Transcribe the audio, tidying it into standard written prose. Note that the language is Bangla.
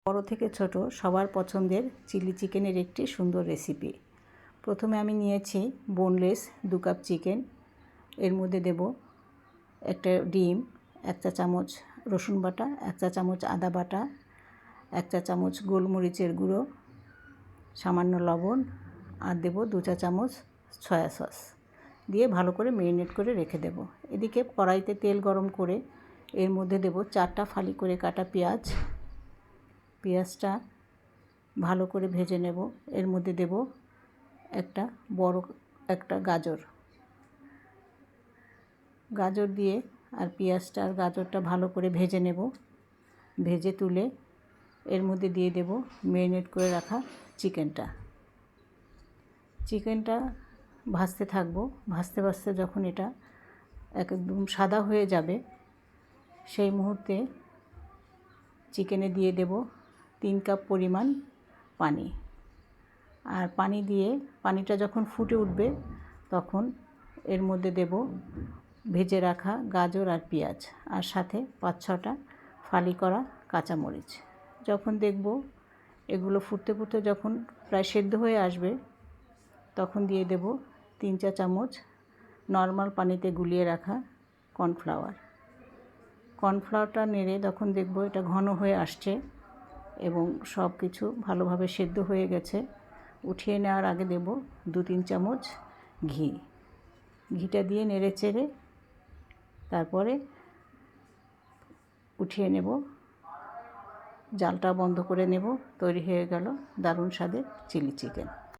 বড় থেকে ছোট সবার পছন্দের চিলি চিকেনের একটি সুন্দর রেসিপি। প্রথমে আমি নিয়েছি বোনলেস 2 কাপ চিকেন। এর মধ্যে দেব একটা ডিম, 1 চা চামচ রসুন বাটা, 1 চা চামচ আদা বাটা, 1 চা চামচ গোলমরিচের গুঁড়ো, সামান্য লবণ আর দেব 2 চা চামচ সয়া সস দিয়ে ভালো করে ম্যারিনেট করে রেখে দেব। এদিকে কড়াইতে তেল গরম করে এর মধ্যে দেব 4টা ফালি করে কাটা পেঁয়াজ। পেঁয়াজটা ভালো করে ভেজে নেব। এর মধ্যে দেব বড় একটা গাজর দিয়ে আর পেঁয়াজটা আর গাজরটা ভালো করে ভেজে নেব। ভেজে তুলে এর মধ্যে দিয়ে দেব ম্যারিনেট করে রাখা চিকেনটা ভাজতে থাকবো। ভাজতে ভাজতে যখন এটা একদম সাদা হয়ে যাবে সেই মুহূর্তে চিকেনে দিয়ে দেব 3 কাপ পরিমাণ পানি। আর পানিটা যখন ফুটে উঠবে তখন এর মধ্যে দেব ভেজে রাখা গাজর আর পেঁয়াজ আর সাথে 5-6টা ফালি করা কাঁচামরিচ। যখন দেখব এগুলো ফুটতে ফুটতে যখন প্রায় সেদ্ধ হয়ে আসবে তখন দিয়ে দেব 3 চা চামচ নর্মাল পানিতে গুলিয়ে রাখা কর্নফ্লাওয়ারটা নেড়ে যখন দেখব এটা ঘন হয়ে আসছে এবং সব কিছু ভালোভাবে সেদ্ধ হয়ে গেছে, উঠিয়ে নেওয়ার আগে দেব 2-3 চামচ ঘিটা দিয়ে নেড়ে চেড়ে তারপরে উঠিয়ে নেব। জালটা বন্ধ করে নেব। তৈরি হয়ে গেল দারুণ স্বাদের চিলি চিকেন।